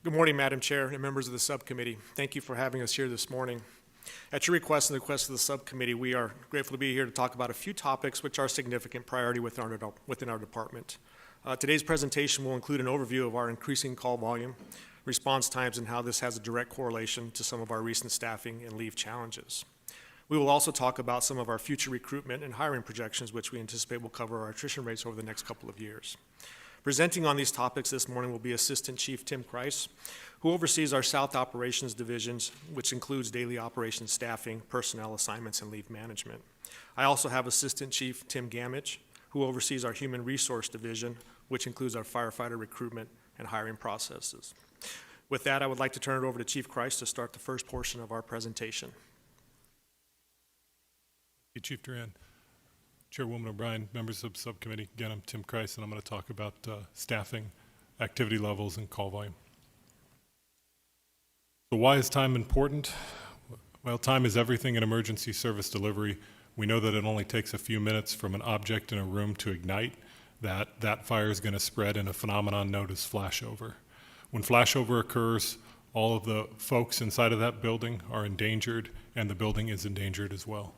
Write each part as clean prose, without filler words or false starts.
Good morning, Madam Chair and members of the subcommittee. Thank you for having us here this morning. At your request and the request of the subcommittee, we are grateful to be here to talk about a few topics which are significant priority within our department. Today's presentation will include an overview of our increasing call volume, response times, and how this has a direct correlation to some of our recent staffing and leave challenges. We will also talk about some of our future recruitment and hiring projections, which we anticipate will cover our attrition rates over the next couple of years. Presenting on these topics this morning will be Assistant Chief Tim Kreis, who oversees our South Operations Divisions, which includes daily operations staffing, personnel assignments, and leave management. I also have Assistant Chief Tim Gammage, who oversees our Human Resource Division, which includes our firefighter recruitment and hiring processes. With that, I would like to turn it over to Chief Kreis to start the first portion of our presentation. Hey, Chief Duran, Chairwoman O'Brien, members of the subcommittee. Again, I'm Tim Kreis, and I'm going to talk about staffing, activity levels, and call volume. So why is time important? Well, time is everything in emergency service delivery. We know that it only takes a few minutes from an object in a room to ignite, that fire is going to spread in a phenomenon known as flashover. When flashover occurs, all of the folks inside of that building are endangered, and the building is endangered as well.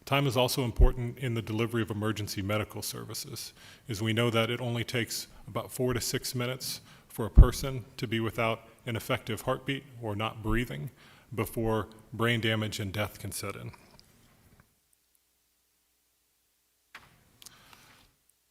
Time is also important in the delivery of emergency medical services, as we know that it only takes about 4 to 6 minutes for a person to be without an effective heartbeat or not breathing before brain damage and death can set in.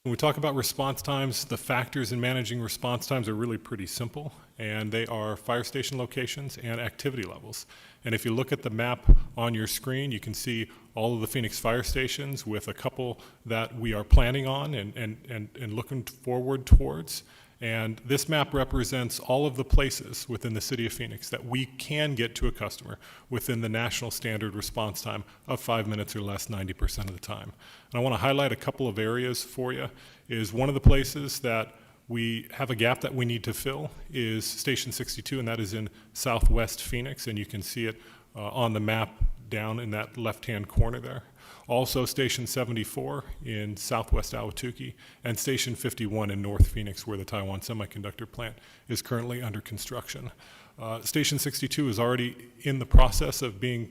When we talk about response times, the factors in managing response times are really pretty simple, and they are fire station locations and activity levels. And if you look at the map on your screen, you can see all of the Phoenix fire stations with a couple that we are planning on and looking forward towards. And this map represents all of the places within the city of Phoenix that we can get to a customer within the national standard response time of 5 minutes or less 90% of the time. And I want to highlight a couple of areas for you. Is one of the places that we have a gap that we need to fill is Station 62, and that is in southwest Phoenix, and you can see it on the map down in that left-hand corner there. Also Station 74 in southwest Ahwatukee, and Station 51 in North Phoenix, where the Taiwan Semiconductor plant is currently under construction. Station 62 is already in the process of being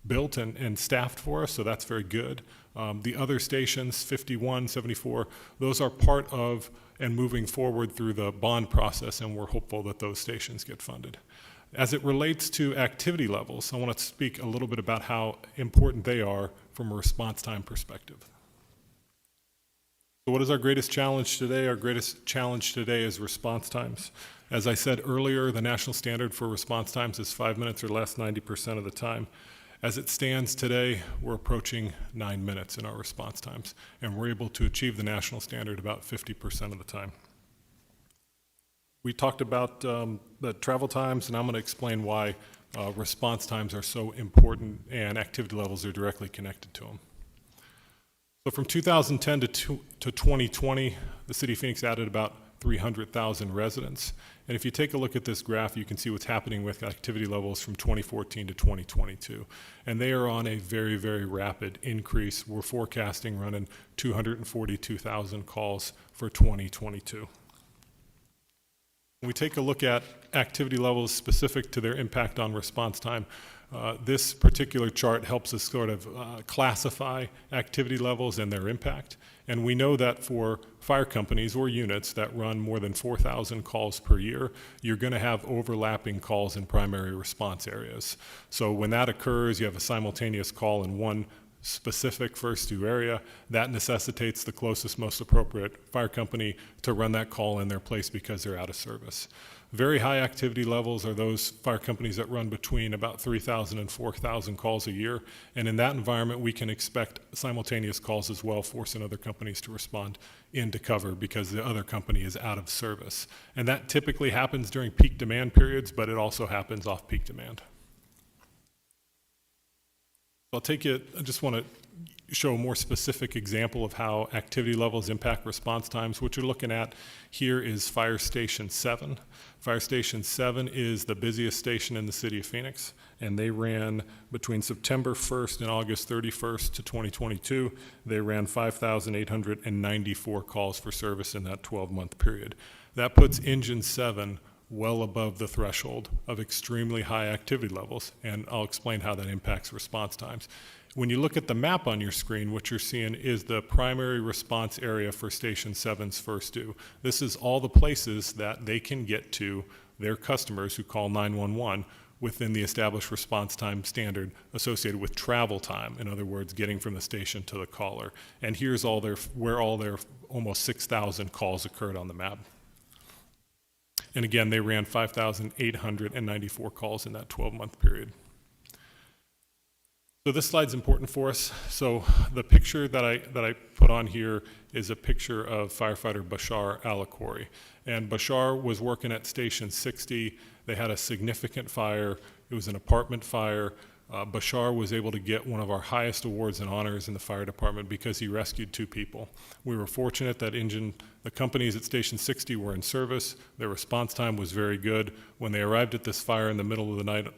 built and staffed for us, so that's very good. The other stations, 51, 74, those are part of and moving forward through the bond process, and we're hopeful that those stations get funded. As it relates to activity levels, I want to speak a little bit about how important they are from a response time perspective. So what is our greatest challenge today? Our greatest challenge today is response times. As I said earlier, the national standard for response times is 5 minutes or less 90% of the time. As it stands today, we're approaching 9 minutes in our response times, and we're able to achieve the national standard about 50% of the time. We talked about the travel times, and I'm going to explain why response times are so important and activity levels are directly connected to them. So from 2010 to 2020, the City of Phoenix added about 300,000 residents. And if you take a look at this graph, you can see what's happening with activity levels from 2014 to 2022. And they are on a very, very rapid increase. We're forecasting running 242,000 calls for 2022. When we take a look at activity levels specific to their impact on response time, this particular chart helps us sort of classify activity levels and their impact. And we know that for fire companies or units that run more than 4,000 calls per year, you're going to have overlapping calls in primary response areas. So when that occurs, you have a simultaneous call in one specific first due area. That necessitates the closest, most appropriate fire company to run that call in their place because they're out of service. Very high activity levels are those fire companies that run between about 3,000 and 4,000 calls a year. And in that environment, we can expect simultaneous calls as well, forcing other companies to respond into cover because the other company is out of service. And that typically happens during peak demand periods, but it also happens off peak demand. I just want to show a more specific example of how activity levels impact response times. What you're looking at here is Fire Station 7. Fire Station 7 is the busiest station in the city of Phoenix, and they ran between September 1st and August 31st to 2022. They ran 5,894 calls for service in that 12-month period. That puts Engine 7 well above the threshold of extremely high activity levels, and I'll explain how that impacts response times. When you look at the map on your screen, what you're seeing is the primary response area for Station 7's first due. This is all the places that they can get to their customers who call 911 within the established response time standard associated with travel time. In other words, getting from the station to the caller. And here's where all their almost 6,000 calls occurred on the map. And again, they ran 5,894 calls in that 12-month period. So this slide's important for us. So the picture that I put on here is a picture of firefighter Bashar Alakouri. And Bashar was working at Station 60. They had a significant fire. It was an apartment fire. Bashar was able to get one of our highest awards and honors in the fire department because he rescued 2 people. We were fortunate that the companies at Station 60 were in service. Their response time was very good. When they arrived at this fire in the middle of the night,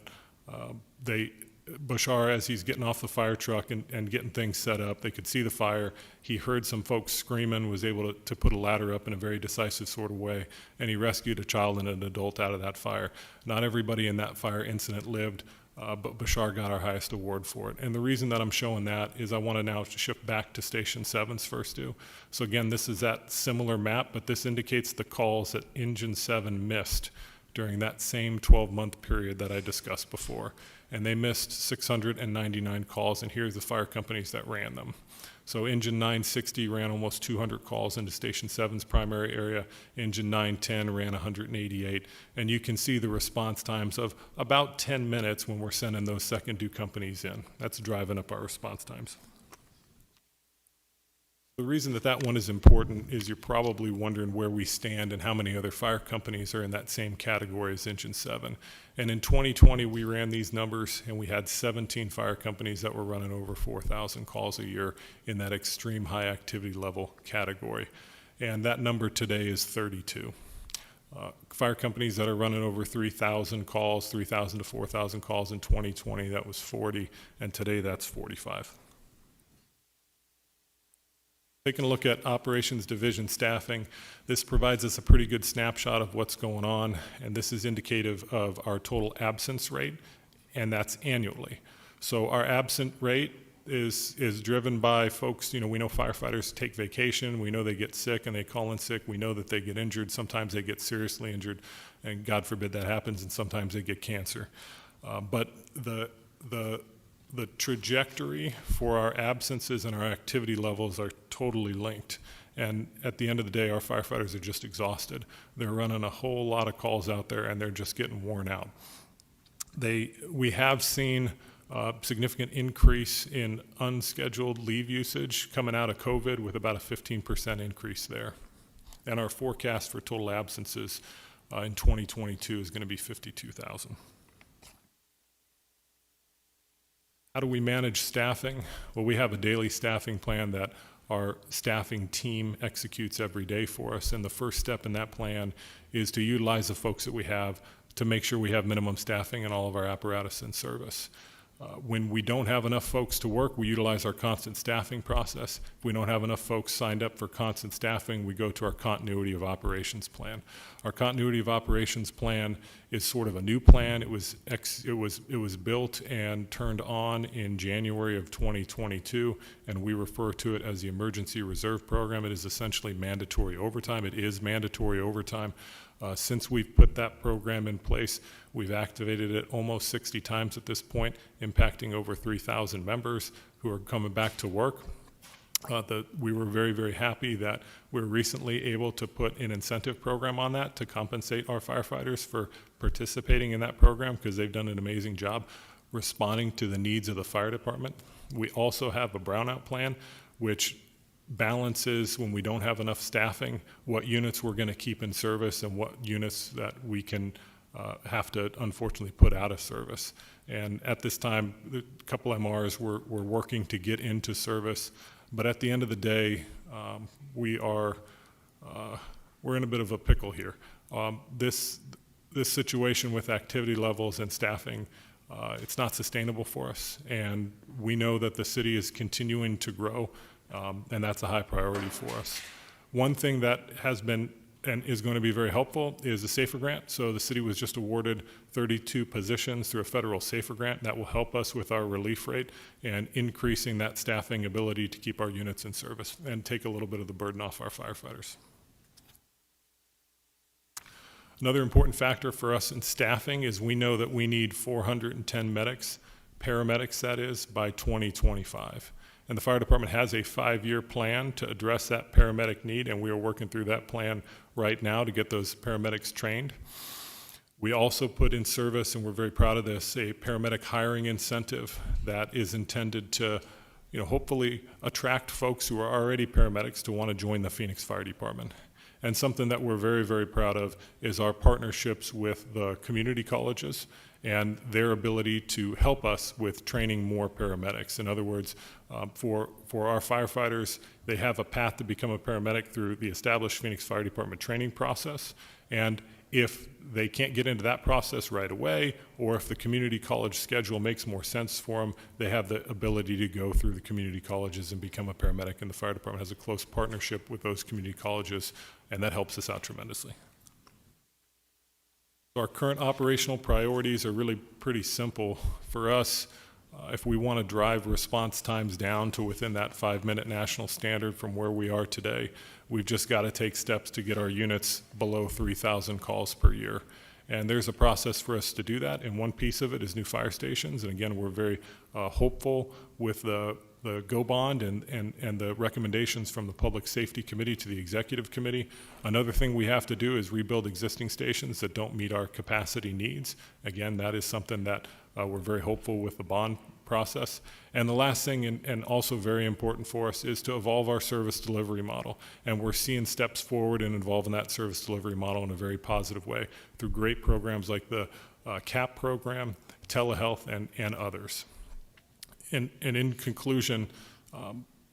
Bashar, as he's getting off the fire truck and getting things set up, they could see the fire. He heard some folks screaming, was able to put a ladder up in a very decisive sort of way, and he rescued a child and an adult out of that fire. Not everybody in that fire incident lived, but Bashar got our highest award for it. And the reason that I'm showing that is I want to now shift back to Station 7's first due. So again, this is that similar map, but this indicates the calls that Engine 7 missed during that same 12-month period that I discussed before. And they missed 699 calls, and here's the fire companies that ran them. So Engine 960 ran almost 200 calls into Station 7's primary area. Engine 910 ran 188. And you can see the response times of about 10 minutes when we're sending those second due companies in. That's driving up our response times. The reason that one is important is you're probably wondering where we stand and how many other fire companies are in that same category as Engine 7. And in 2020, we ran these numbers, and we had 17 fire companies that were running over 4,000 calls a year in that extreme high activity level category. And that number today is 32. Fire companies that are running over 3,000 calls, 3,000 to 4,000 calls in 2020, that was 40, and today that's 45. Taking a look at operations division staffing, this provides us a pretty good snapshot of what's going on, and this is indicative of our total absence rate, and that's annually. So our absent rate is driven by folks, we know firefighters take vacation, we know they get sick and they call in sick, we know that they get injured, sometimes they get seriously injured, and God forbid that happens, and sometimes they get cancer. But the trajectory for our absences and our activity levels are totally linked. And at the end of the day, our firefighters are just exhausted. They're running a whole lot of calls out there, and they're just getting worn out. We have seen a significant increase in unscheduled leave usage coming out of COVID, with about a 15% increase there. And our forecast for total absences in 2022 is going to be 52,000. How do we manage staffing? Well, we have a daily staffing plan that our staffing team executes every day for us, and the first step in that plan is to utilize the folks that we have to make sure we have minimum staffing in all of our apparatus and service. When we don't have enough folks to work, we utilize our constant staffing process. If we don't have enough folks signed up for constant staffing, we go to our continuity of operations plan. Our continuity of operations plan is sort of a new plan. It was built and turned on in January of 2022, and we refer to it as the Emergency Reserve Program. It is essentially mandatory overtime. It is mandatory overtime. Since we've put that program in place, we've activated it almost 60 times at this point, impacting over 3,000 members who are coming back to work. We were very, very happy that we were recently able to put an incentive program on that to compensate our firefighters for participating in that program, because they've done an amazing job responding to the needs of the fire department. We also have a brownout plan, which balances, when we don't have enough staffing, what units we're going to keep in service and what units that we can have to unfortunately put out of service. And at this time, a couple MRs we're working to get into service, but at the end of the day, we're in a bit of a pickle here. This situation with activity levels and staffing, it's not sustainable for us, and we know that the city is continuing to grow. And that's a high priority for us. One thing that has been and is going to be very helpful is the SAFER grant. So the city was just awarded 32 positions through a federal SAFER grant that will help us with our relief rate and increasing that staffing ability to keep our units in service and take a little bit of the burden off our firefighters. Another important factor for us in staffing is we know that we need 410 medics, paramedics that is, by 2025. And the fire department has a 5-year plan to address that paramedic need, and we are working through that plan right now to get those paramedics trained. We also put in service, and we're very proud of this, a paramedic hiring incentive that is intended to, hopefully attract folks who are already paramedics to want to join the Phoenix Fire Department. And something that we're very, very proud of is our partnerships with the community colleges and their ability to help us with training more paramedics. In other words, for our firefighters, they have a path to become a paramedic through the established Phoenix Fire Department training process. And if they can't get into that process right away, or if the community college schedule makes more sense for them, they have the ability to go through the community colleges and become a paramedic. And the fire department has a close partnership with those community colleges, and that helps us out tremendously. Our current operational priorities are really pretty simple. For us, if we want to drive response times down to within that 5-minute national standard from where we are today, we've just got to take steps to get our units below 3,000 calls per year. And there's a process for us to do that, and one piece of it is new fire stations. And again, we're very hopeful with the GO bond and the recommendations from the Public Safety Committee to the Executive Committee. Another thing we have to do is rebuild existing stations that don't meet our capacity needs. Again, that is something that we're very hopeful with the bond process. And the last thing, and also very important for us, is to evolve our service delivery model. And we're seeing steps forward in involving that service delivery model in a very positive way through great programs like the CAP program, telehealth, and others. And in conclusion,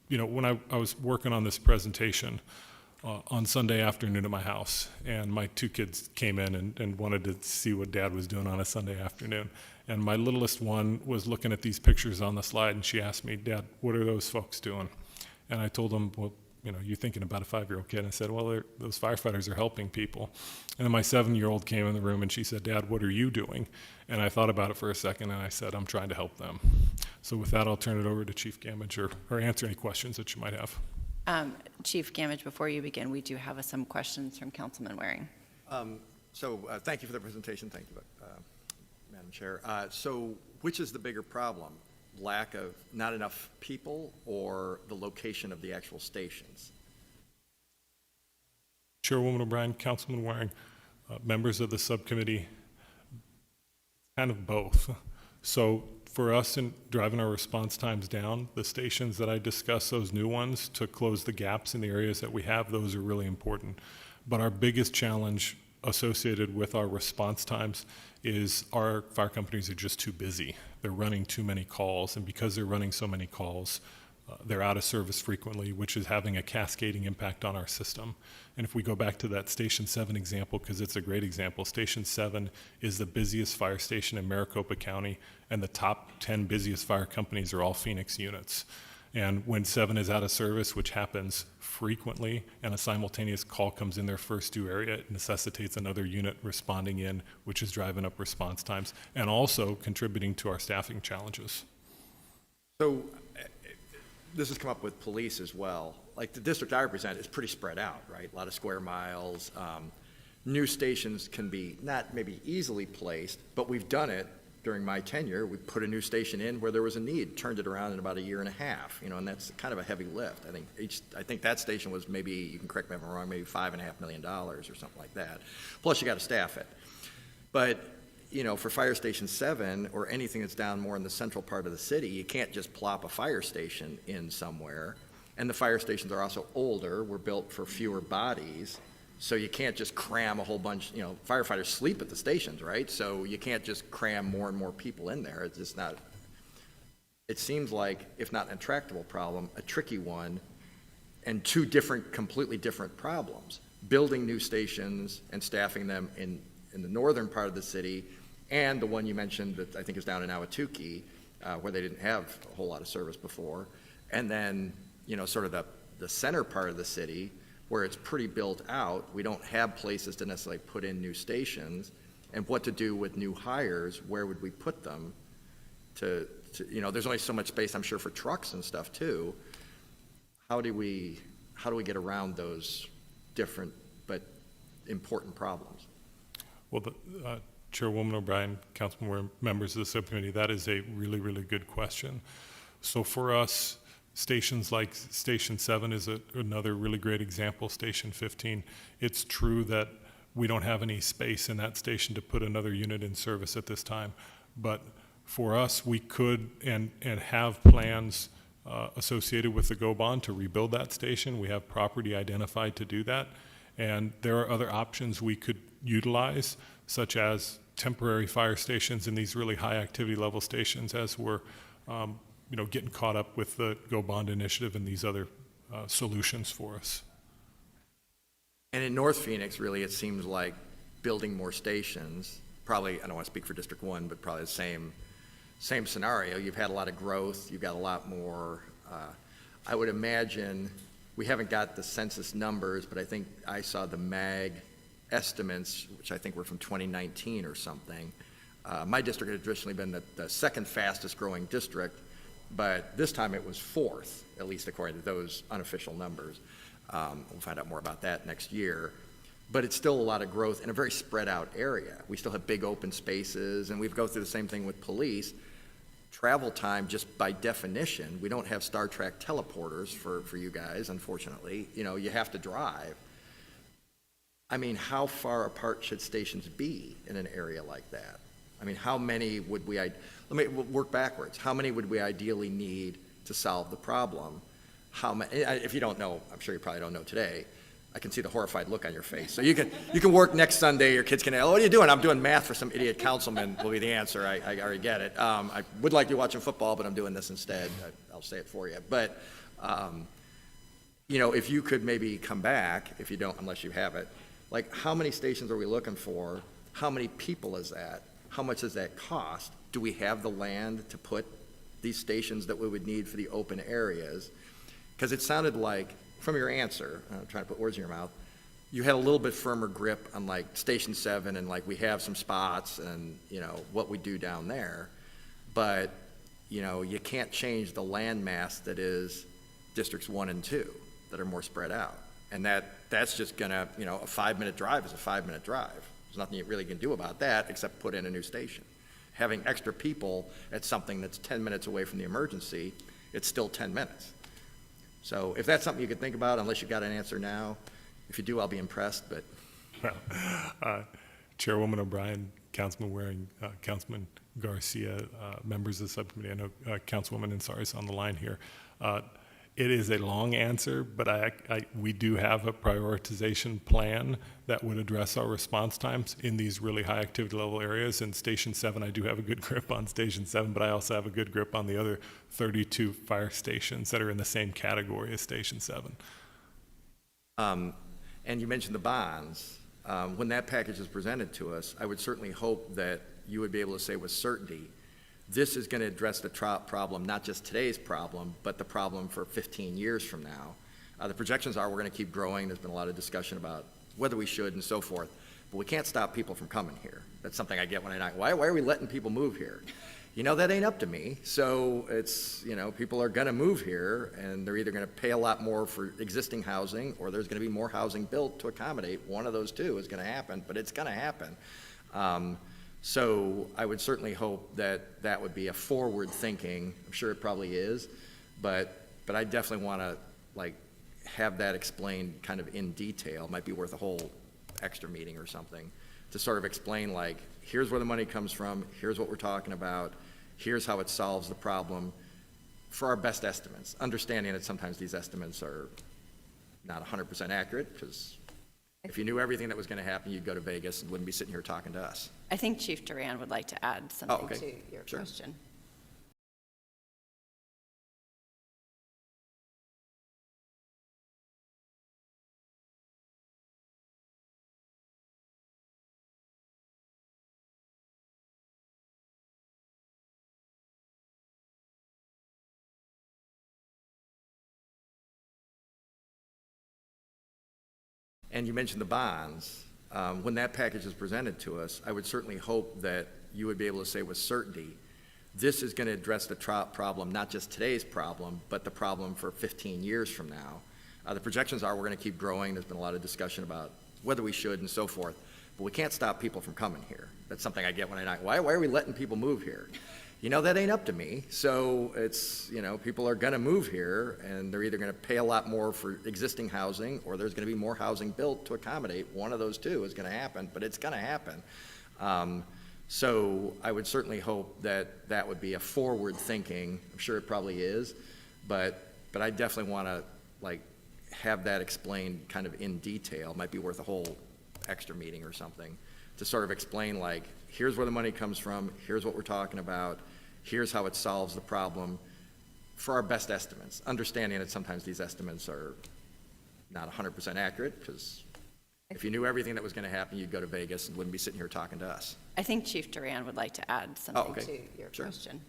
when I was working on this presentation on Sunday afternoon at my house, and my 2 kids came in and wanted to see what Dad was doing on a Sunday afternoon. And my littlest one was looking at these pictures on the slide, and she asked me, "Dad, what are those folks doing?" And I told them, "Well, you're thinking about a 5-year-old kid." And I said, "Well, those firefighters are helping people." And then my 7-year-old came in the room and she said, "Dad, what are you doing?" And I thought about it for a second and I said, "I'm trying to help them." So with that, I'll turn it over to Chief Gammage or answer any questions that you might have. Chief Gammage, before you begin, we do have some questions from Councilman Waring. Thank you for the presentation. Thank you, Madam Chair. So which is the bigger problem? Lack of not enough people or the location of the actual stations? Chairwoman O'Brien, Councilman Waring, members of the subcommittee, kind of both. So for us in driving our response times down, the stations that I discussed, those new ones, to close the gaps in the areas that we have, those are really important. But our biggest challenge associated with our response times is our fire companies are just too busy. They're running too many calls, and because they're running so many calls, they're out of service frequently, which is having a cascading impact on our system. And if we go back to that Station 7 example, because it's a great example, Station 7 is the busiest fire station in Maricopa County, and the top 10 busiest fire companies are all Phoenix units. And when 7 is out of service, which happens frequently, and a simultaneous call comes in their first due area, it necessitates another unit responding in, which is driving up response times, and also contributing to our staffing challenges. So this has come up with police as well. Like the district I represent is pretty spread out, right? A lot of square miles. New stations can be not maybe easily placed, but we've done it during my tenure. We put a new station in where there was a need, turned it around in about 1.5 years, and that's kind of a heavy lift. I think that station was maybe, you can correct me if I'm wrong, maybe $5.5 million or something like that. Plus you got to staff it. But for Fire Station 7 or anything that's down more in the central part of the city, you can't just plop a fire station in somewhere. And the fire stations are also older, were built for fewer bodies. So you can't just cram a whole bunch, firefighters sleep at the stations, right? So you can't just cram more and more people in there. It's just not, it seems like, if not an intractable problem, a tricky one, and 2 completely different problems. Building new stations and staffing them in the northern part of the city, and the one you mentioned that I think is down in Ahwatukee, where they didn't have a whole lot of service before. And then, sort of the center part of the city, where it's pretty built out, we don't have places to necessarily put in new stations, and what to do with new hires, where would we put them to there's only so much space, I'm sure, for trucks and stuff too. How do we get around those different but important problems? Well, Chairwoman O'Brien, Councilman, members of the subcommittee, that is a really, really good question. So for us, stations like Station 7 is another really great example, Station 15. It's true that we don't have any space in that station to put another unit in service at this time, but for us, we could and have plans associated with the GO bond to rebuild that station. We have property identified to do that, and there are other options we could utilize, such as temporary fire stations in these really high activity level stations as we're getting caught up with the GO bond initiative and these other solutions for us. And in North Phoenix, really, it seems like building more stations, probably, I don't want to speak for District 1, but probably the same scenario. You've had a lot of growth, you've got a lot more, I would imagine, we haven't got the census numbers, but I think I saw the MAG estimates, which I think were from 2019 or something. My district had traditionally been the second fastest growing district, but this time it was fourth, at least according to those unofficial numbers. We'll find out more about that next year. But it's still a lot of growth in a very spread out area. We still have big open spaces, and we go through the same thing with police. Travel time, just by definition, we don't have Star Trek teleporters for you guys, unfortunately. You have to drive. I mean, how far apart should stations be in an area like that? I mean, how many would we, let me work backwards. How many would we ideally need to solve the problem? How many, if you don't know, I'm sure you probably don't know today, I can see the horrified look on your face. So you can work next Sunday, your kids can, oh, what are you doing? I'm doing math for some idiot councilman will be the answer, I already get it. I would like to be watching football, but I'm doing this instead. I'll say it for you. But, if you could maybe come back, if you don't, unless you have it, like how many stations are we looking for? How many people is that? How much does that cost? Do we have the land to put these stations that we would need for the open areas? Because it sounded like, from your answer, I'm trying to put words in your mouth, you had a little bit firmer grip on like Station 7 and like we have some spots and, what we do down there. But, you can't change the land mass that is Districts 1 and 2 that are more spread out. And that's just gonna, a 5-minute drive is a 5-minute drive. There's nothing you really can do about that except put in a new station. Having extra people at something that's 10 minutes away from the emergency, it's still 10 minutes. So if that's something you could think about, unless you've got an answer now, if you do, I'll be impressed, but. Chairwoman O'Brien, Councilman Waring, Councilman Garcia, members of the subcommittee, I know Councilwoman Ansari is on the line here. It is a long answer, but we do have a prioritization plan that would address our response times in these really high activity level areas. In Station 7, I do have a good grip on Station 7, but I also have a good grip on the other 32 fire stations that are in the same category as Station 7. And you mentioned the bonds. When that package is presented to us, I would certainly hope that you would be able to say with certainty, this is going to address the problem, not just today's problem, but the problem for 15 years from now. The projections are we're going to keep growing. There's been a lot of discussion about whether we should and so forth, but we can't stop people from coming here. That's something I get when why are we letting people move here? That ain't up to me. So it's, people are going to move here and they're either going to pay a lot more for existing housing or there's going to be more housing built to accommodate. One of those two is going to happen, but it's going to happen. So I would certainly hope that that would be a forward thinking, I'm sure it probably is, but I definitely want to have that explained kind of in detail. It might be worth a whole extra meeting or something to sort of explain here's where the money comes from, here's what we're talking about, here's how it solves the problem for our best estimates, understanding that sometimes these estimates are not 100% accurate because if you knew everything that was going to happen, you'd go to Vegas and wouldn't be sitting here talking to us. I think Chief Duran would like to add something to your question. And you mentioned the bonds. When that package is presented to us, I would certainly hope that you would be able to say with certainty, this is going to address the problem, not just today's problem, but the problem for 15 years from now. The projections are we're going to keep growing. There's been a lot of discussion about whether we should and so forth, but we can't stop people from coming here. That's something I get when why are we letting people move here? You know, that ain't up to me. So it's, you know, people are going to move here, and they're either going to pay a lot more for existing housing, or there's going to be more housing built to accommodate. One of those two is going to happen, but it's going to happen. So I would certainly hope that that would be a forward thinking. I'm sure it probably is, but I definitely want to like have that explained kind of in detail. It might be worth a whole extra meeting or something to sort of explain, like, here's where the money comes from, here's what we're talking about, here's how it solves the problem for our best estimates, understanding that sometimes these estimates are not 100% accurate, because if you knew everything that was going to happen, you'd go to Vegas and wouldn't be sitting here talking to us. I think Chief Duran would like to add something okay. to your Sure. question.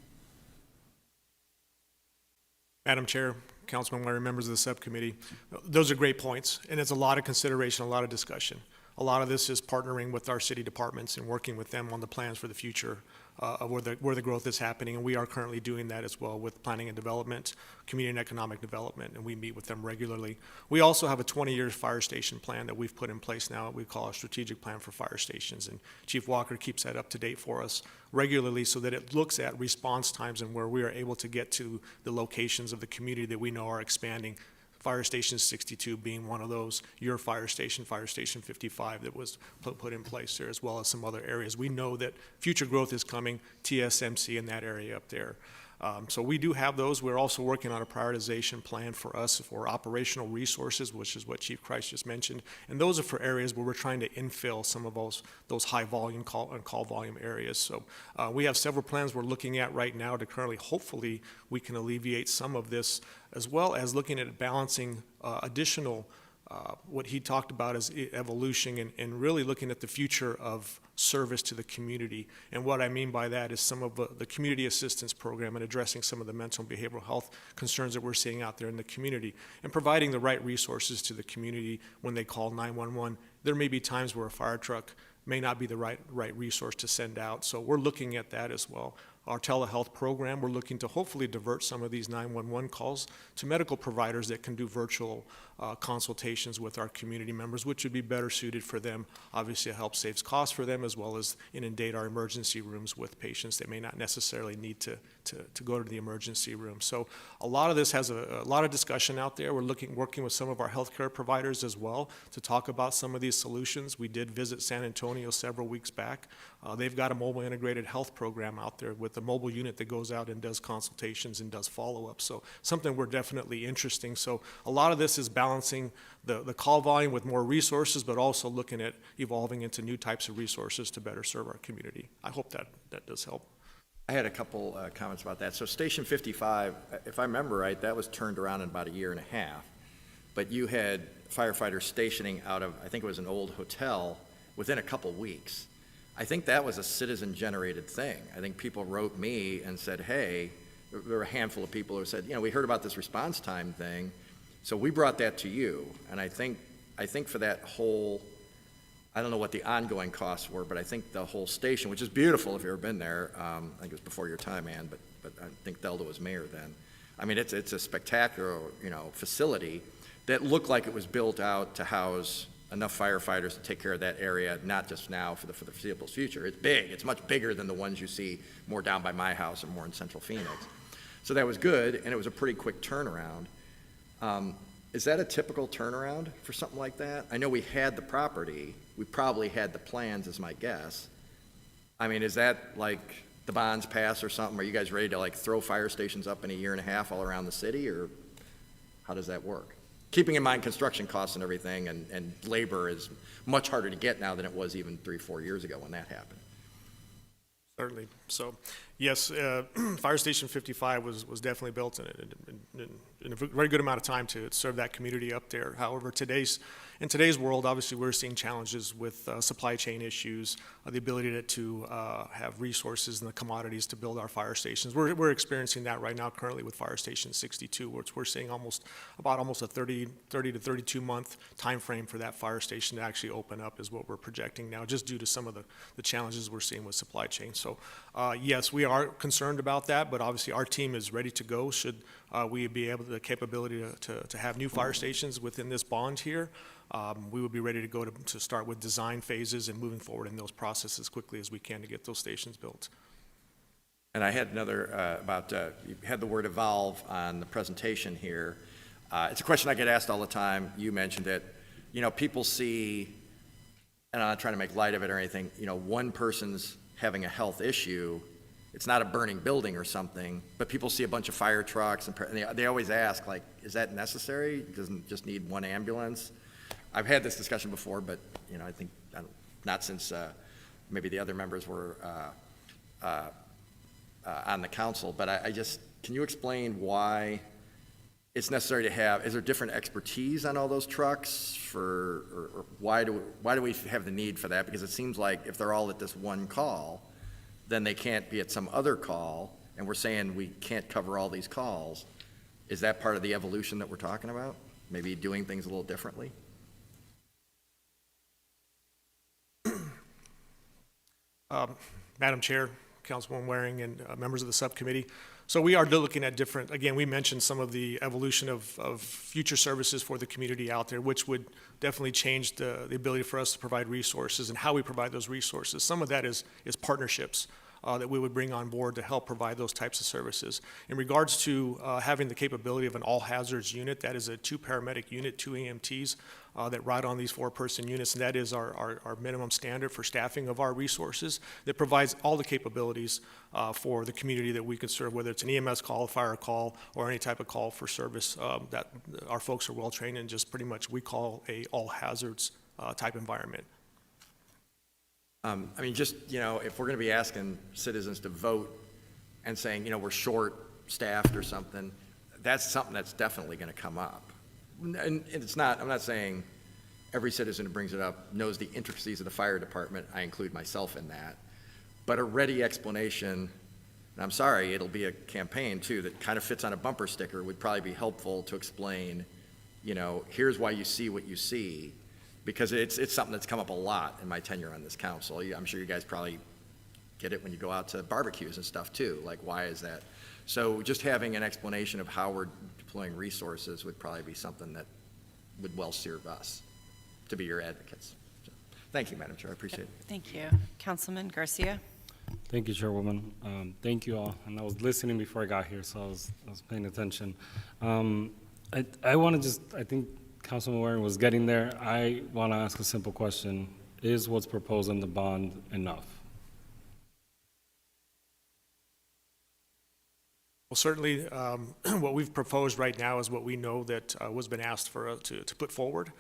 Madam Chair, Councilman Larry, members of the subcommittee, those are great points, and it's a lot of consideration, a lot of discussion. A lot of this is partnering with our city departments and working with them on the plans for the future of where the growth is happening, and we are currently doing that as well with planning and development, community and economic development, and we meet with them regularly. We also have a 20-year fire station plan that we've put in place now, we call a strategic plan for fire stations, and Chief Walker keeps that up to date for us regularly so that it looks at response times and where we are able to get to the locations of the community that we know are expanding. Fire Station 62 being one of those, your Fire Station 55 that was put in place there, as well as some other areas. We know that future growth is coming, TSMC in that area up there. So we do have those. We're also working on a prioritization plan for us for operational resources, which is what Chief Kreis just mentioned. And those are for areas where we're trying to infill some of those high volume call volume areas. So we have several plans we're looking at right now to currently, hopefully, we can alleviate some of this, as well as looking at balancing additional what he talked about as evolution and really looking at the future of service to the community. And what I mean by that is some of the community assistance program and addressing some of the mental and behavioral health concerns that we're seeing out there in the community and providing the right resources to the community when they call 911. There may be times where a fire truck may not be the right resource to send out. So we're looking at that as well. Our telehealth program, we're looking to hopefully divert some of these 911 calls to medical providers that can do virtual consultations with our community members, which would be better suited for them. Obviously, it helps saves costs for them, as well as inundate our emergency rooms with patients that may not necessarily need to go to the emergency room. So a lot of this has a lot of discussion out there. We're working with some of our healthcare providers as well to talk about some of these solutions. We did visit San Antonio several weeks back. They've got a mobile integrated health program out there with a mobile unit that goes out and does consultations and does follow-up. So something we're definitely interesting. So a lot of this is balancing the call volume with more resources, but also looking at evolving into new types of resources to better serve our community. I hope that does help. I had a couple comments about that. So Station 55, if I remember right, that was turned around in about a year and a half. But you had firefighters stationing out of, I think it was an old hotel, within a couple weeks. I think that was a citizen-generated thing. I think people wrote me and said, hey, there were a handful of people who said, you know, we heard about this response time thing, so we brought that to you. And I think for that whole, I don't know what the ongoing costs were, but I think the whole station, which is beautiful if you've ever been there, I think it was before your time, Ann, but I think Delda was mayor then. I mean, it's a spectacular, you know, facility that looked like it was built out to house enough firefighters to take care of that area, not just now, for the foreseeable future. It's big. It's much bigger than the ones you see more down by my house or more in Central Phoenix. So that was good, and it was a pretty quick turnaround. Is that a typical turnaround for something like that? I know we had the property. We probably had the plans, is my guess. I mean, is that like the bonds pass or something? Are you guys ready to like throw fire stations up in a year and a half all around the city, or how does that work? Keeping in mind construction costs and everything, and labor is much harder to get now than it was even 3-4 years ago when that happened. Certainly. So Yes, Fire Station 55 was definitely built in a very good amount of time to serve that community up there. However, in today's world, obviously, we're seeing challenges with supply chain issues, the ability to have resources and the commodities to build our fire stations. We're experiencing that right now currently with Fire Station 62, which we're seeing almost a 30 to 32 month time frame for that fire station to actually open up is what we're projecting now, just due to some of the challenges we're seeing with supply chain. So yes, we are concerned about that, but obviously our team is ready to go should we be able the capability to have new fire stations within this bond here. We would be ready to go to start with design phases and moving forward in those processes as quickly as we can to get those stations built. And I had another you had the word evolve on the presentation here. It's a question I get asked all the time. You mentioned it. You know, people see, and I'm not trying to make light of it or anything, you know, one person's having a health issue. It's not a burning building or something, but people see a bunch of fire trucks and they always ask, like, is that necessary? Doesn't just need one ambulance? I've had this discussion before, but, you know, I think not since maybe the other members were on the council, but I just, can you explain why it's necessary to have, is there different expertise on all those trucks or why do we have the need for that? Because it seems like if they're all at this one call, then they can't be at some other call, and we're saying we can't cover all these calls. Is that part of the evolution that we're talking about? Maybe doing things a little differently? Madam Chair, Councilwoman Waring, and members of the subcommittee. So we are looking at different, again, we mentioned some of the evolution of future services for the community out there, which would definitely change the ability for us to provide resources and how we provide those resources. Some of that is partnerships that we would bring on board to help provide those types of services. In regards to having the capability of an all hazards unit, that is a 2 paramedic unit, 2 EMTs that ride on these 4-person units, and that is our minimum standard for staffing of our resources that provides all the capabilities for the community that we can serve, whether it's an EMS call, a fire call, or any type of call for service that our folks are well trained in, just pretty much we call a all hazards type environment. I mean, just, you know, if we're going to be asking citizens to vote and saying, you know, we're short-staffed or something, that's something that's definitely going to come up. And it's not, I'm not saying every citizen who brings it up knows the intricacies of the fire department. I include myself in that. But a ready explanation, and I'm sorry, it'll be a campaign too, that kind of fits on a bumper sticker, would probably be helpful to explain, you know, here's why you see what you see. Because it's something that's come up a lot in my tenure on this council. I'm sure you guys probably get it when you go out to barbecues and stuff too, like why is that? So just having an explanation of how we're deploying resources would probably be something that would well serve us to be your advocates. So, thank you, Madam Chair, I appreciate it. Thank you. Councilman Garcia? Thank you, Chairwoman. Thank you all. And I was listening before I got here, so I was paying attention. I want to just, I think Councilman Waring was getting there. I want to ask a simple question. Is what's proposed in the bond enough? Well, certainly, what we've proposed right now is what we know that was been asked for to put forward.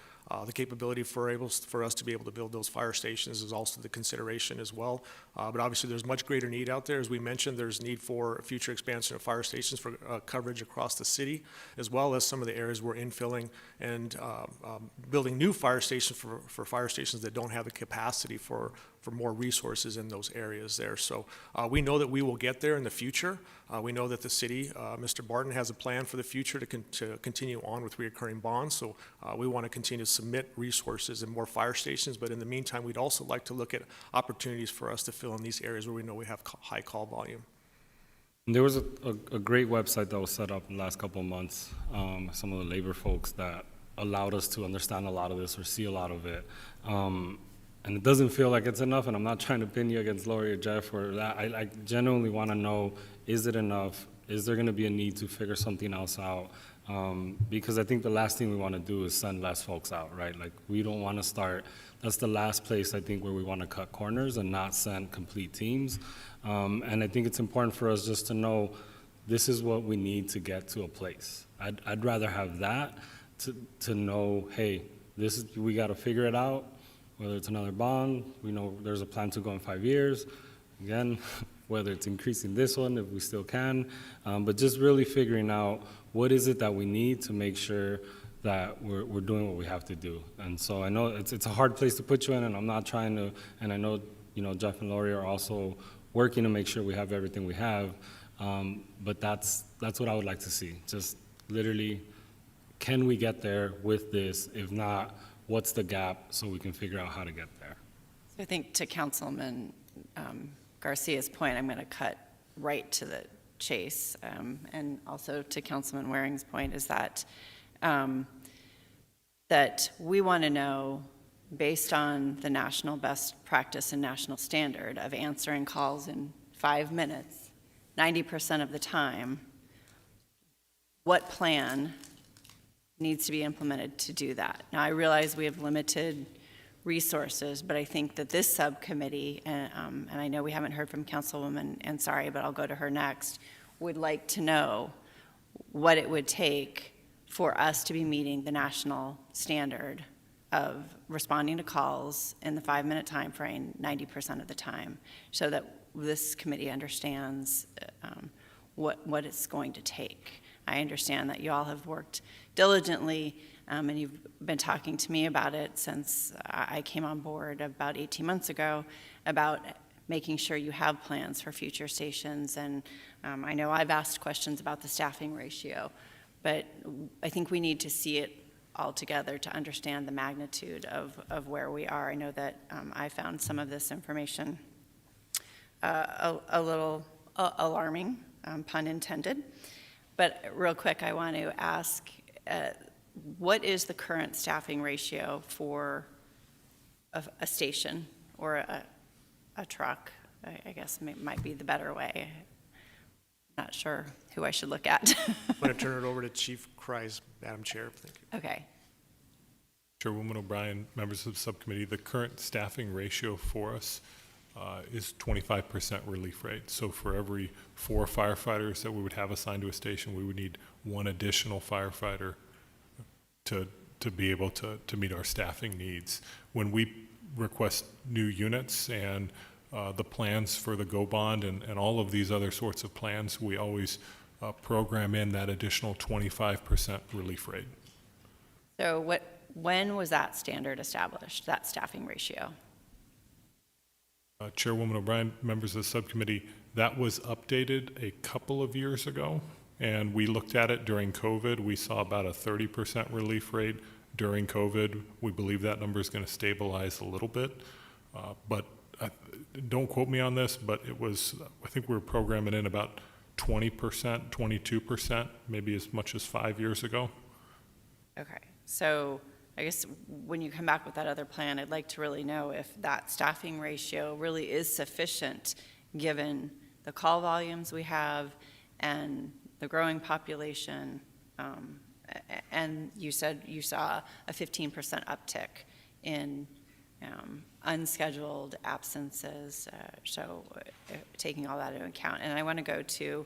The capability for us to be able to build those fire stations is also the consideration as well. But obviously, there's much greater need out there. As we mentioned, there's need for future expansion of fire stations for coverage across the city, as well as some of the areas we're infilling and building new fire stations for fire stations that don't have the capacity for more resources in those areas there. So we know that we will get there in the future. We know that the city, Mr. Barton, has a plan for the future to continue on with reoccurring bonds. So we want to continue to submit resources and more fire stations. But in the meantime, we'd also like to look at opportunities for us to fill in these areas where we know we have high call volume. There was a great website that was set up in the last couple of months. Some of the labor folks that allowed us to understand a lot of this or see a lot of it. And it doesn't feel like it's enough, and I'm not trying to pin you against Lori or Jeff or that. I genuinely want to know, is it enough? Is there going to be a need to figure something else out? Because I think the last thing we want to do is send less folks out, right? Like, we don't want to start, that's the last place I think where we want to cut corners and not send complete teams. And I think it's important for us just to know this is what we need to get to a place. I'd rather have that to know, hey, we got to figure it out. Whether it's another bond, we know there's a plan to go in 5 years. Again, whether it's increasing this one, if we still can, but just really figuring out what is it that we need to make sure that we're doing what we have to do. And so I know it's a hard place to put you in, and I'm not trying to, and I know, Jeff and Lori are also working to make sure we have everything we have, but that's what I would like to see. Just literally, can we get there with this? If not, what's the gap so we can figure out how to get there? I think to Councilman Garcia's point, I'm going to cut right to the chase, and also to Councilman Waring's point is that that we want to know, based on the national best practice and national standard of answering calls in 5 minutes, 90% of the time, what plan needs to be implemented to do that. Now, I realize we have limited resources, but I think that this subcommittee, and I know we haven't heard from Councilwoman Ansari, but I'll go to her next, would like to know what it would take for us to be meeting the national standard of responding to calls in the 5-minute time frame 90% of the time, so that this committee understands what it's going to take. I understand that you all have worked diligently, and you've been talking to me about it since I came on board about 18 months ago, about making sure you have plans for future stations. And I know I've asked questions about the staffing ratio, but I think we need to see it all together to understand the magnitude of where we are. I know that I found some of this information a little alarming, pun intended. But real quick, I want to ask, what is the current staffing ratio for a station or a truck? I guess might be the better way. Not sure who I should look at. I'm going to turn it over to Chief Kreis, Madam Chair. Thank you. Okay. Chairwoman O'Brien, members of the subcommittee, the current staffing ratio for us is 25% relief rate. So for every 4 firefighters that we would have assigned to a station, we would need 1 additional firefighter to be able to meet our staffing needs. When we request new units and the plans for the Go Bond and all of these other sorts of plans, we always program in that additional 25% relief rate. So when was that standard established, that staffing ratio? Chairwoman O'Brien, members of the subcommittee, that was updated a couple of years ago, and we looked at it during COVID. We saw about a 30% relief rate during COVID. We believe that number is going to stabilize a little bit, but don't quote me on this, but it was, I think we were programming in about 20%, 22%, maybe as much as 5 years ago. Okay, so I guess when you come back with that other plan, I'd like to really know if that staffing ratio really is sufficient given the call volumes we have and the growing population. And you said you saw a 15% uptick in unscheduled absences, so taking all that into account. And I want to go to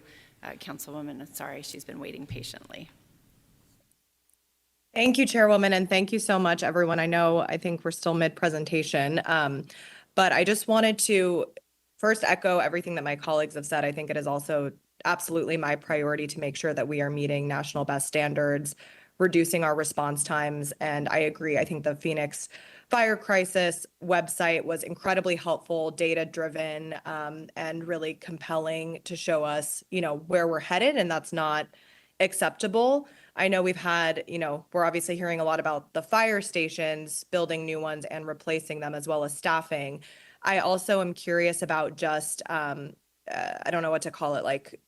Councilwoman, sorry, she's been waiting patiently. Thank you, Chairwoman, and thank you so much, everyone. I think we're still mid-presentation, but I just wanted to first echo everything that my colleagues have said. I think it is also absolutely my priority to make sure that we are meeting national best standards, reducing our response times, and I agree. I think the Phoenix Fire Crisis website was incredibly helpful, data-driven, and really compelling to show us, where we're headed, and that's not acceptable. I know we've had, we're obviously hearing a lot about the fire stations, building new ones and replacing them, as well as staffing. I also am curious about just, I don't know what to call it, like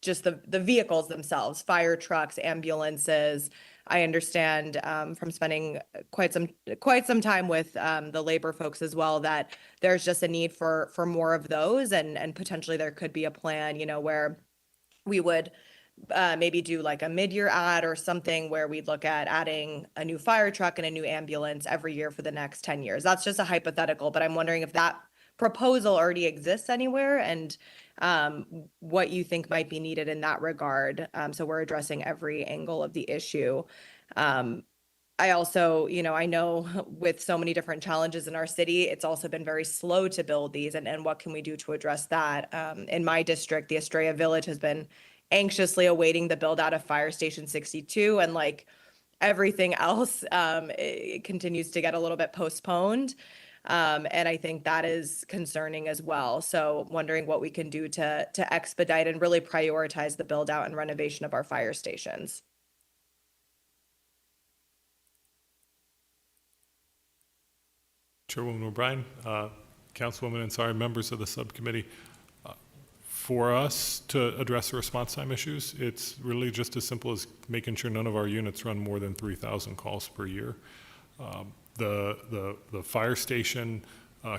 just the vehicles themselves, fire trucks, ambulances. I understand from spending quite some time with the labor folks as well that there's just a need for more of those, and potentially there could be a plan, where we would maybe do like a mid-year ad or something where we'd look at adding a new fire truck and a new ambulance every year for the next 10 years. That's just a hypothetical, but I'm wondering if that proposal already exists anywhere and what you think might be needed in that regard. So we're addressing every angle of the issue. I also, I know with so many different challenges in our city, it's also been very slow to build these, and what can we do to address that? In my district, the Estrella Village has been anxiously awaiting the build out of Fire Station 62, and like everything else, it continues to get a little bit postponed. And I think that is concerning as well. So wondering what we can do to expedite and really prioritize the build out and renovation of our fire stations. Chairwoman O'Brien, Councilwoman Ansari, members of the subcommittee, for us to address the response time issues, it's really just as simple as making sure none of our units run more than 3,000 calls per year. The fire station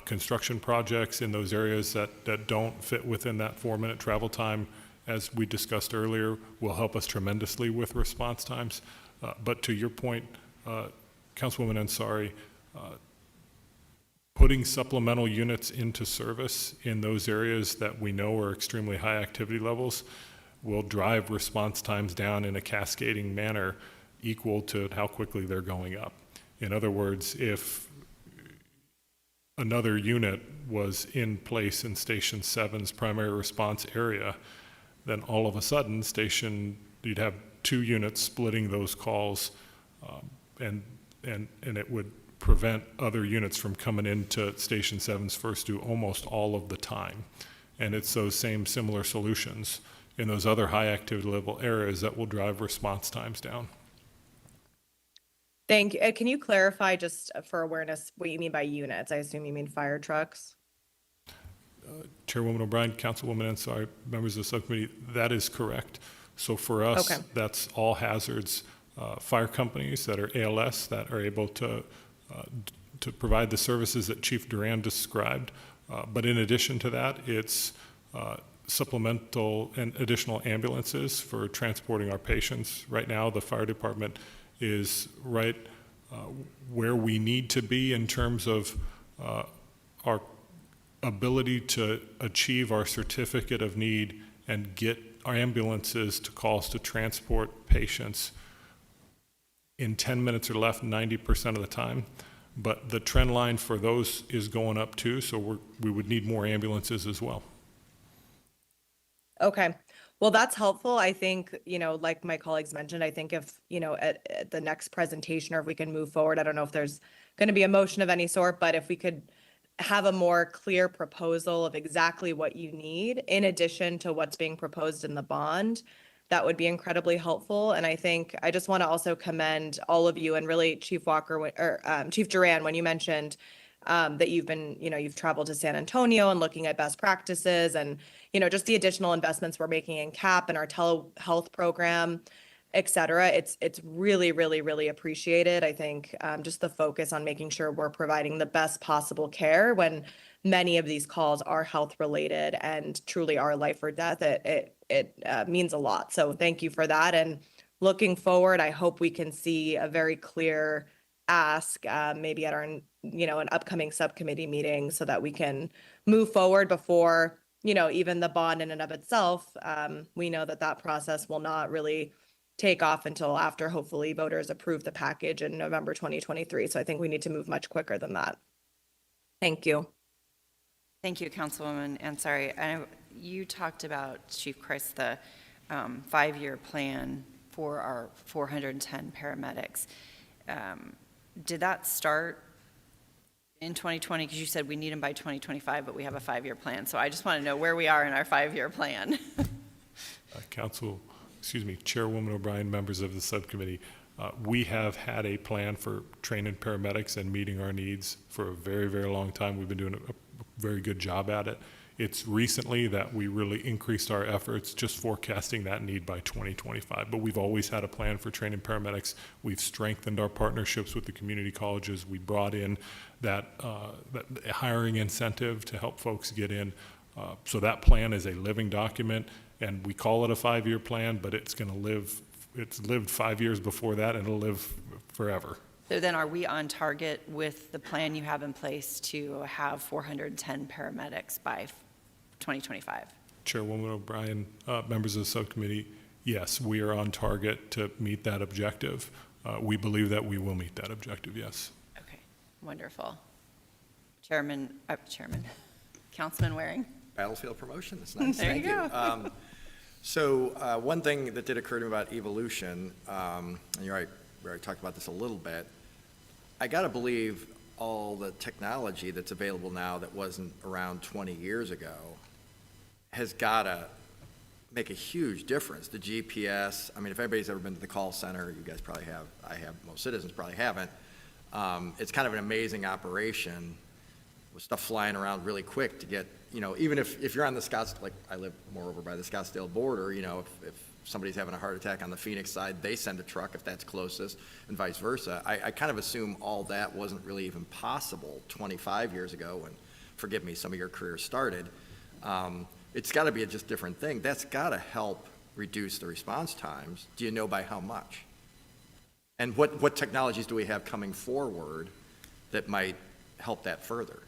construction projects in those areas that don't fit within that 4-minute travel time, as we discussed earlier, will help us tremendously with response times. But to your point, Councilwoman Ansari, putting supplemental units into service in those areas that we know are extremely high activity levels will drive response times down in a cascading manner equal to how quickly they're going up. In other words, if another unit was in place in Station 7's primary response area, then all of a sudden you'd have 2 units splitting those calls, and it would prevent other units from coming into Station 7's first due almost all of the time. And it's those same similar solutions in those other high activity level areas that will drive response times down. Thank you. Can you clarify, just for awareness, what you mean by units? I assume you mean fire trucks? Chairwoman O'Brien, Councilwoman Ansari, members of the subcommittee, that is correct. So for us, Okay. That's all hazards fire companies that are ALS that are able to provide the services that Chief Duran described. But in addition to that, it's supplemental and additional ambulances for transporting our patients. Right now, the fire department is right where we need to be in terms of our ability to achieve our certificate of need and get our ambulances to calls to transport patients in 10 minutes or less 90% of the time. But the trend line for those is going up too, so we would need more ambulances as well. Okay. Well, that's helpful. I think, like my colleagues mentioned, I think if, at the next presentation, or if we can move forward, I don't know if there's going to be a motion of any sort, but if we could have a more clear proposal of exactly what you need in addition to what's being proposed in the bond, that would be incredibly helpful. And I think I just want to also commend all of you, and really Chief Walker or Chief Duran, when you mentioned that you've traveled to San Antonio and looking at best practices, and just the additional investments we're making in CAP and our telehealth program, et cetera. It's really, really, really appreciated. I think just the focus on making sure we're providing the best possible care when many of these calls are health related and truly are life or death. It means a lot. So thank you for that. And looking forward, I hope we can see a very clear ask maybe at our an upcoming subcommittee meeting, so that we can move forward before even the bond in and of itself. We know that process will not really take off until after hopefully voters approve the package in November 2023. So I think we need to move much quicker than that. Thank you. Thank you, Councilwoman Ansari. You talked about, Chief Kreis, the 5-year plan for our 410 paramedics. Did that start in 2020? Because you said we need them by 2025, but we have a 5-year plan. So I just want to know where we are in our 5-year plan. Chairwoman O'Brien, members of the subcommittee, we have had a plan for training paramedics and meeting our needs for a very, very long time. We've been doing a very good job at it. It's recently that we really increased our efforts just forecasting that need by 2025. But we've always had a plan for training paramedics. We've strengthened our partnerships with the community colleges. We brought in that hiring incentive to help folks get in. So that plan is a living document, and we call it a 5-year plan, but it's going to live. It's lived 5 years before that, and it'll live forever. So then are we on target with the plan you have in place to have 410 paramedics by 2025? Chairwoman O'Brien, members of the subcommittee, yes, we are on target to meet that objective. we believe that we will meet that objective, yes. Okay, wonderful. Councilman Waring? Battlefield promotion, that's nice, There you thank go. you. So one thing that did occur to me about evolution, and you're right, we already talked about this a little bit, I gotta believe all the technology that's available now that wasn't around 20 years ago has gotta make a huge difference. The GPS, I mean, if anybody's ever been to the call center, you guys probably have, I have, most citizens probably haven't. It's kind of an amazing operation with stuff flying around really quick to get, you know, even if you're on the like I live more over by the Scottsdale border, you know, if somebody's having a heart attack on the Phoenix side, they send a truck if that's closest, and vice versa. I kind of assume all that wasn't really even possible 25 years ago when, forgive me, some of your career started. It's got to be a just different thing. That's got to help reduce the response times. Do you know by how much? And what technologies do we have coming forward that might help that further?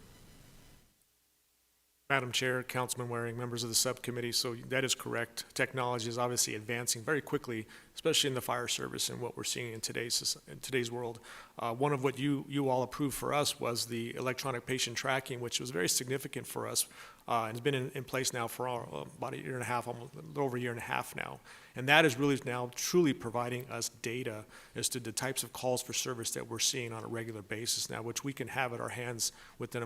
Madam Chair, Councilman Waring, members of the subcommittee, so that is correct. Technology is obviously advancing very quickly, especially in the fire service and what we're seeing in today's world. One of what you all approved for us was the electronic patient tracking, which was very significant for us. And it's been in place now for about a year and a half, almost a little over a year and a half now. And that is really now truly providing us data as to the types of calls for service that we're seeing on a regular basis now, which we can have at our hands within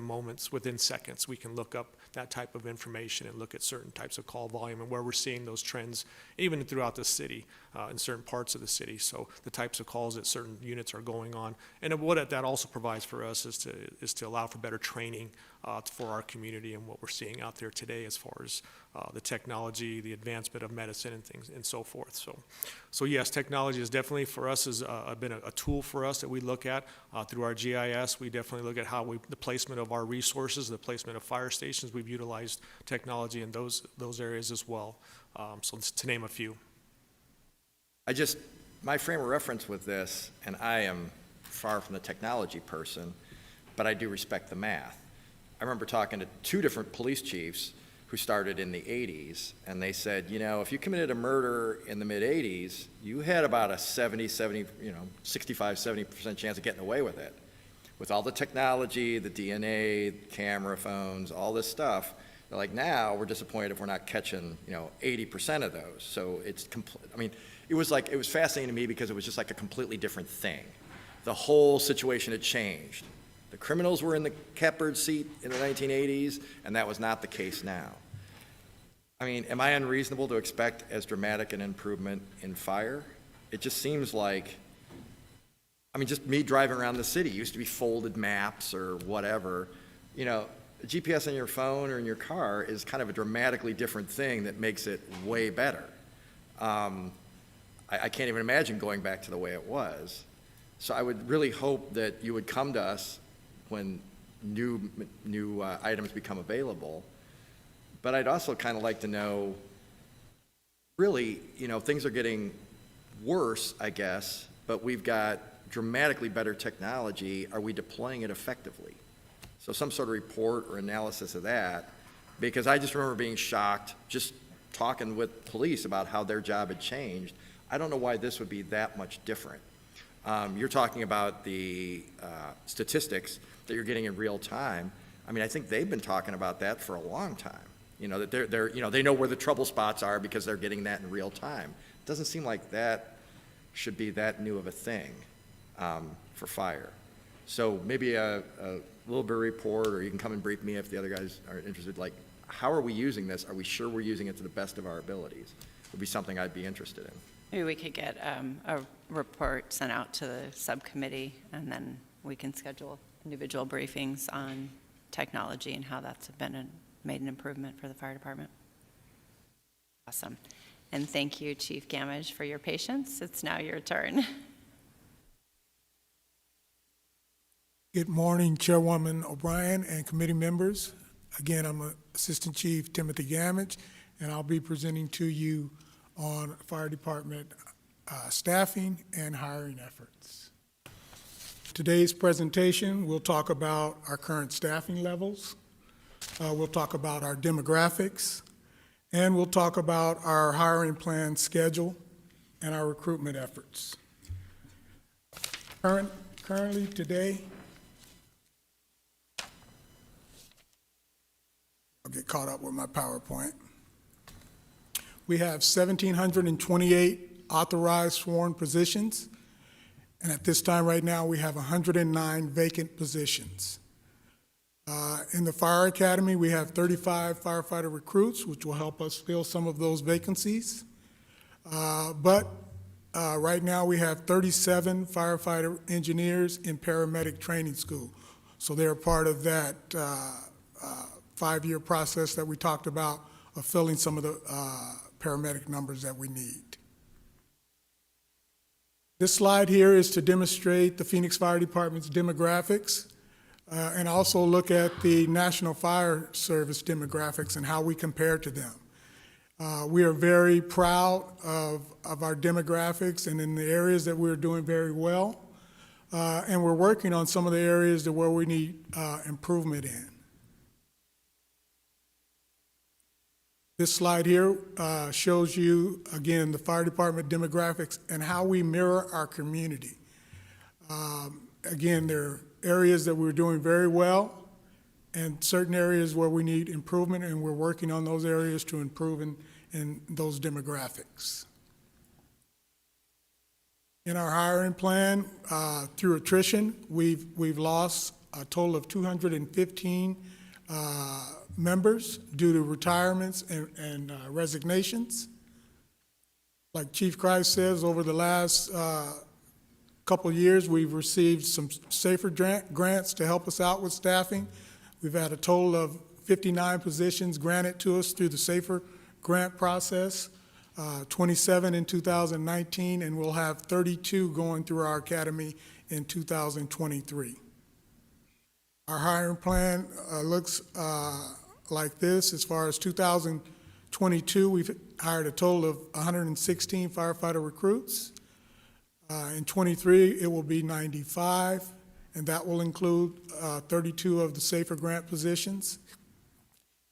within seconds. We can look up that type of information and look at certain types of call volume and where we're seeing those trends, even throughout the city, in certain parts of the city. So the types of calls that certain units are going on. And what that also provides for us is to allow for better training for our community and what we're seeing out there today as far as the technology, the advancement of medicine and things and so forth. So yes, technology is definitely for us has been a tool for us that we look at through our GIS. We definitely look at how the placement of our resources, the placement of fire stations. We've utilized technology in those areas as well. So to name a few. My frame of reference with this, and I am far from the technology person, but I do respect the math. I remember talking to two different police chiefs who started in the 80s, and they said, you know, if you committed a murder in the mid-80s, you had about a 65, 70% chance of getting away with it. With all the technology, the DNA, camera phones, all this stuff, they're like, now we're disappointed if we're not catching, 80% of those. So it's it was fascinating to me because it was just like a completely different thing. The whole situation had changed. The criminals were in the catbird seat in the 1980s, and that was not the case now. I mean, am I unreasonable to expect as dramatic an improvement in fire? It just seems like, just me driving around the city, used to be folded maps or whatever. A GPS on your phone or in your car is kind of a dramatically different thing that makes it way better. I can't even imagine going back to the way it was. So I would really hope that you would come to us when new items become available. But I'd also kind of like to know, really, things are getting worse, I guess, but we've got dramatically better technology. Are we deploying it effectively? So some sort of report or analysis of that, because I just remember being shocked just talking with police about how their job had changed. I don't know why this would be that much different. You're talking about the statistics that you're getting in real time. I think they've been talking about that for a long time. That they know where the trouble spots are because they're getting that in real time. It doesn't seem like that should be that new of a thing for fire. So maybe a little bit of report, or you can come and brief me if the other guys are interested. Like, how are we using this? Are we sure we're using it to the best of our abilities? Would be something I'd be interested in. Maybe we could get a report sent out to the subcommittee, and then we can schedule individual briefings on technology and how that's made an improvement for the fire department. Awesome. And thank you, Chief Gammage, for your patience. It's now your turn. Good morning, Chairwoman O'Brien and committee members. Again, I'm Assistant Chief Timothy Gammage, and I'll be presenting to you on fire department staffing and hiring efforts. Today's presentation, we'll talk about our current staffing levels, we'll talk about our demographics, and we'll talk about our hiring plan schedule and our recruitment efforts. Currently, today, I'll get caught up with my PowerPoint. We have 1,728 authorized sworn positions, and at this time right now, we have 109 vacant positions. In the Fire Academy, we have 35 firefighter recruits, which will help us fill some of those vacancies. But right now, we have 37 firefighter engineers in paramedic training school. So they're part of that 5-year process that we talked about of filling some of the paramedic numbers that we need. This slide here is to demonstrate the Phoenix Fire Department's demographics and also look at the National Fire Service demographics and how we compare to them. We are very proud of our demographics and in the areas that we're doing very well. And we're working on some of the areas that where we need improvement in. This slide here shows you, again, the fire department demographics and how we mirror our community. Again, there are areas that we're doing very well and certain areas where we need improvement, and we're working on those areas to improve in those demographics. In our hiring plan, through attrition, we've lost a total of 215 members due to retirements and resignations. Like Chief Kreis says, over the last couple of years, we've received some SAFER grants to help us out with staffing. We've had a total of 59 positions granted to us through the SAFER grant process, 27 in 2019, and we'll have 32 going through our academy in 2023. Our hiring plan looks like this. As far as 2022, we've hired a total of 116 firefighter recruits. In 23, it will be 95, and that will include 32 of the SAFER grant positions.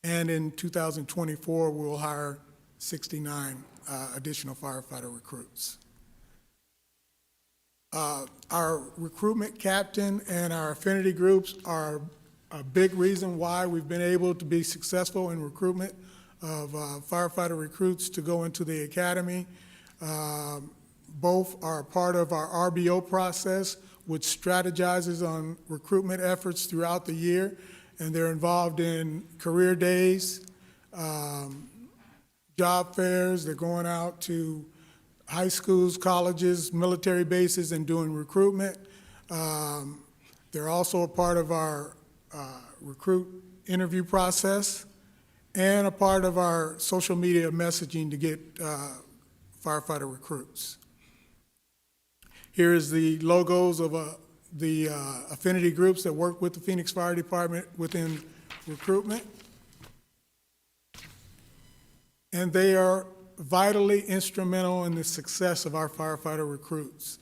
And in 2024, we'll hire 69 additional firefighter recruits. Our recruitment captain and our affinity groups are a big reason why we've been able to be successful in recruitment of firefighter recruits to go into the academy. Both are part of our RBO process, which strategizes on recruitment efforts throughout the year, and they're involved in career days, job fairs. They're going out to high schools, colleges, military bases, and doing recruitment. They're also a part of our recruit interview process and a part of our social media messaging to get firefighter recruits. Here is the logos of the affinity groups that work with the Phoenix Fire Department within recruitment. And they are vitally instrumental in the success of our firefighter recruits.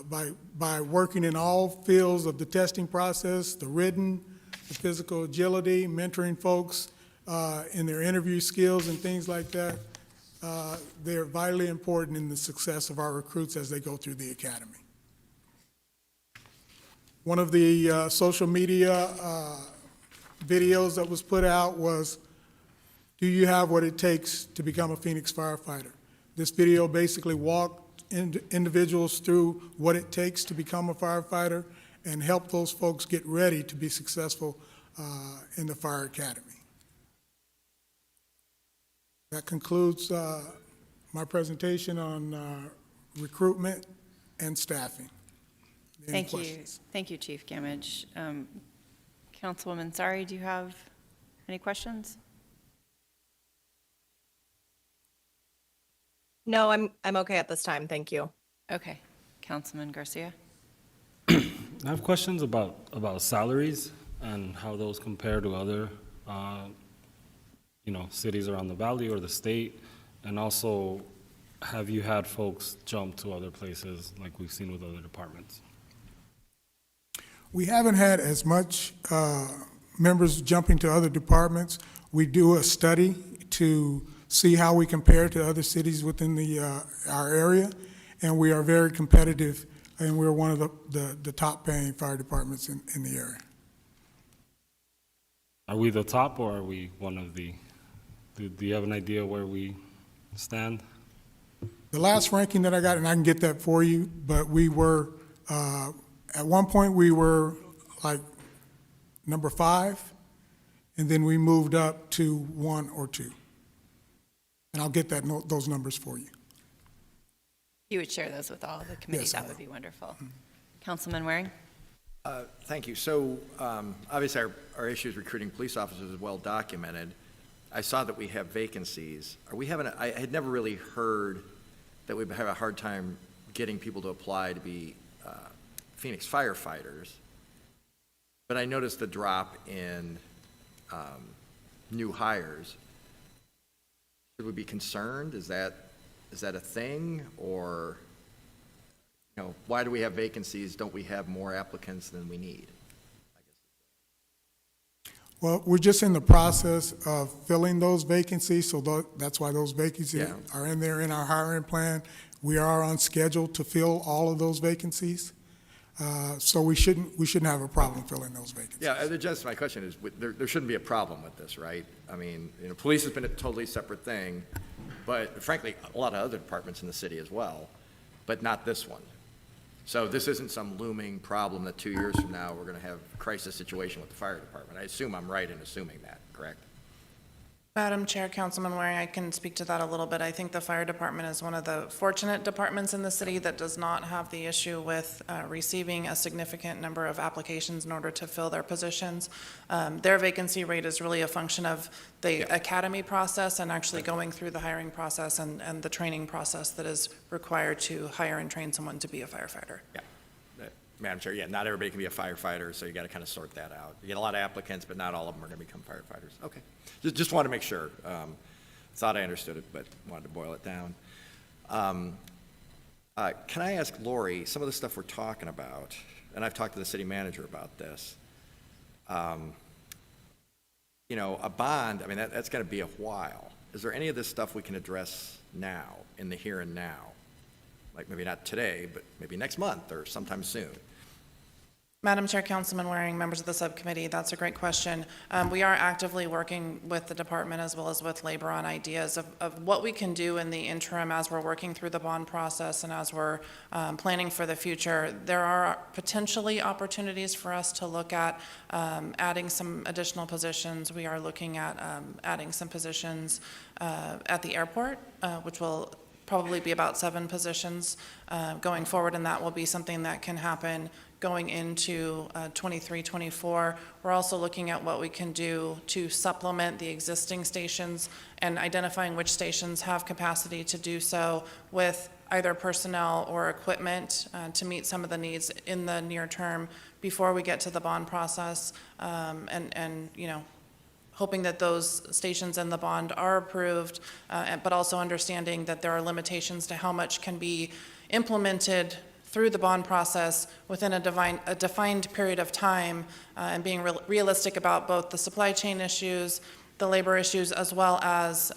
By working in all fields of the testing process, the written, the physical agility, mentoring folks in their interview skills and things like that, they're vitally important in the success of our recruits as they go through the academy. One of the social media videos that was put out was, do you have what it takes to become a Phoenix firefighter? This video basically walked individuals through what it takes to become a firefighter and help those folks get ready to be successful in the fire academy. That concludes my presentation on recruitment and staffing. Any Thank questions? you. Thank you, Chief Gammage. Councilwoman Sari, do you have any questions? No, I'm okay at this time, thank you. Okay. Councilman Garcia? I have questions about salaries and how those compare to other, cities around the valley or the state, and also, have you had folks jump to other places like we've seen with other departments? We haven't had as much members jumping to other departments. We do a study to see how we compare to other cities within our area, and we are very competitive and we're one of the top paying fire departments in the area. Are we the top, or are we one of the, do you have an idea where we stand? The last ranking that I got, and I can get that for you, but we were, at one point, we were like number 5, and then we moved up to 1 or 2. And I'll get those numbers for you. You would share those with all the committee, Yes, I that would will. be wonderful. Councilman Waring? Thank you. So, obviously, our issues recruiting police officers is well documented. I saw that we have vacancies. Are we having, I had never really heard that we have a hard time getting people to apply to be Phoenix firefighters. But I noticed the drop in new hires. Should we be concerned? Is that a thing? Or, you know, why do we have vacancies? Don't we have more applicants than we need? Well, we're just in the process of filling those vacancies, so that's why those vacancies Yeah. are in there in our hiring plan. We are on schedule to fill all of those vacancies, so we shouldn't have a problem filling those vacancies. Yeah, just my question is, there shouldn't be a problem with this, right? I mean, you know, police has been a totally separate thing, but frankly, a lot of other departments in the city as well, but not this one. So this isn't some looming problem that 2 years from now, we're going to have a crisis situation with the fire department. I assume I'm right in assuming that, correct? Madam Chair, Councilman Waring, I can speak to that a little bit. I think the fire department is one of the fortunate departments in the city that does not have the issue with receiving a significant number of applications in order to fill their positions. Their vacancy rate is really a function of the academy process and actually going through the hiring process and the training process that is required to hire and train someone to be a firefighter. Yeah. Madam Chair, yeah, not everybody can be a firefighter, so you got to kind of sort that out. You get a lot of applicants, but not all of them are going to become firefighters. Okay. Just want to make sure. Thought I understood it, but wanted to boil it down. Can I ask Lori, some of the stuff we're talking about, and I've talked to the city manager about this, you know, a bond, I mean, that's going to be a while. Is there any of this stuff we can address now, in the here and now? Like maybe not today, but maybe next month or sometime soon? Madam Chair, Councilman Waring, members of the subcommittee, that's a great question. We are actively working with the department as well as with labor on ideas of what we can do in the interim as we're working through the bond process and as we're planning for the future. There are potentially opportunities for us to look at adding some additional positions. We are looking at adding some positions at the airport, which will probably be about 7 positions going forward, and that will be something that can happen going into 23-24. We're also looking at what we can do to supplement the existing stations and identifying which stations have capacity to do so with either personnel or equipment to meet some of the needs in the near term before we get to the bond process, and you know, hoping that those stations in the bond are approved, but also understanding that there are limitations to how much can be implemented through the bond process within a defined period of time, and being realistic about both the supply chain issues, the labor issues, as well as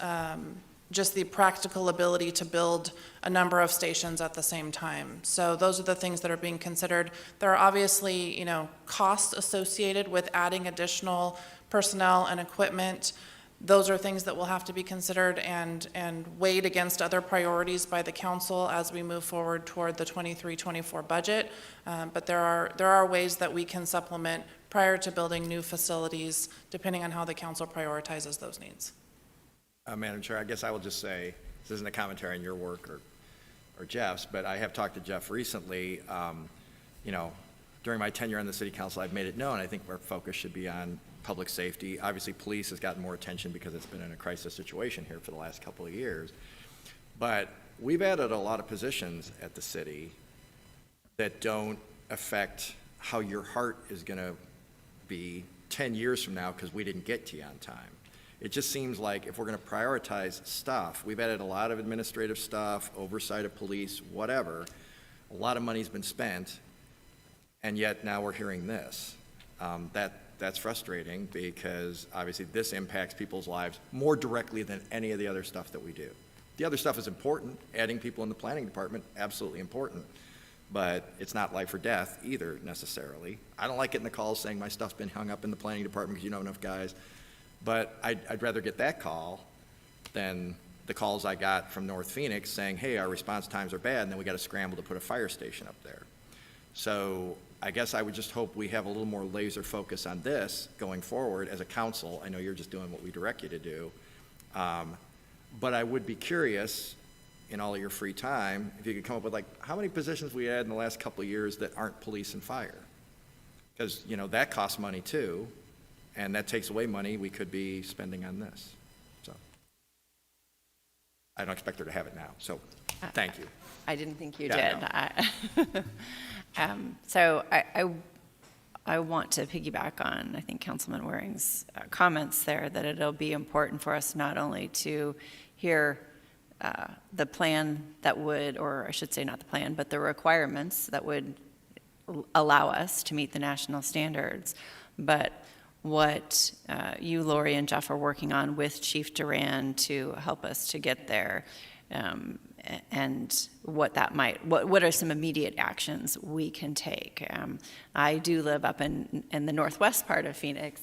just the practical ability to build a number of stations at the same time. So those are the things that are being considered. There are obviously, you know, costs associated with adding additional personnel and equipment. Those are things that will have to be considered and weighed against other priorities by the council as we move forward toward the 23-24 budget. But there are ways that we can supplement prior to building new facilities, depending on how the council prioritizes those needs. Madam Chair, I guess I will just say, this isn't a commentary on your work or Jeff's, but I have talked to Jeff recently. You know, during my tenure on the city council, I've made it known, I think our focus should be on public safety. Obviously, police has gotten more attention because it's been in a crisis situation here for the last couple of years. But we've added a lot of positions at the city that don't affect how your heart is going to be 10 years from now because we didn't get to you on time. It just seems like if we're going to prioritize stuff, we've added a lot of administrative stuff, oversight of police, whatever. A lot of money's been spent, and yet now we're hearing this. That's frustrating because obviously this impacts people's lives more directly than any of the other stuff that we do. The other stuff is important. Adding people in the planning department, absolutely important. but it's not life or death either necessarily. I don't like getting the calls saying my stuff's been hung up in the planning department because you know enough guys, but I'd rather get that call than the calls I got from North Phoenix saying, hey, our response times are bad, and then we got to scramble to put a fire station up there. So I guess I would just hope we have a little more laser focus on this going forward as a council. I know you're just doing what we direct you to do. But I would be curious, in all of your free time, if you could come up with like, how many positions we had in the last couple of years that aren't police and fire? Because, you know, that costs money too, and that takes away money we could be spending on this. So I don't expect her to have it now, so thank you. I didn't think you Yeah, did. So I want to piggyback on, I think, Councilman Waring's comments there, that it'll be important for us not only to hear the plan that would, or I should say not the plan, but the requirements that would allow us to meet the national standards, but what you, Lori, and Jeff are working on with Chief Duran to help us to get there, and what that might, what are some immediate actions we can take. I do live up in the northwest part of Phoenix,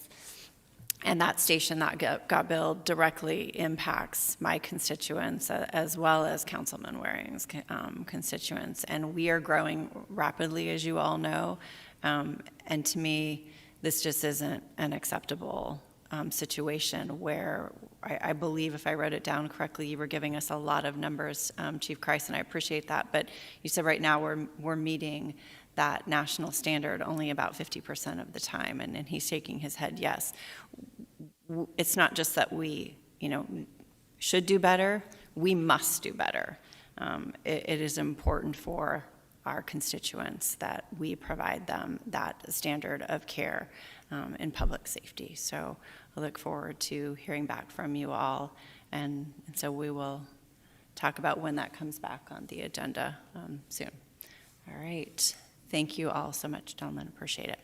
and that station that got built directly impacts my constituents as well as Councilman Waring's constituents. And we are growing rapidly, as you all know. And to me, this just isn't an acceptable situation where I believe, if I wrote it down correctly, you were giving us a lot of numbers, Chief Kreis, and I appreciate that. But you said right now we're meeting that national standard only about 50% of the time, and he's shaking his head yes. It's not just that we, should do better, we must do better. It is important for our constituents that we provide them that standard of care in public safety. So I look forward to hearing back from you all, and so we will talk about when that comes back on the agenda soon. All right. Thank you all so much, gentlemen. Appreciate it.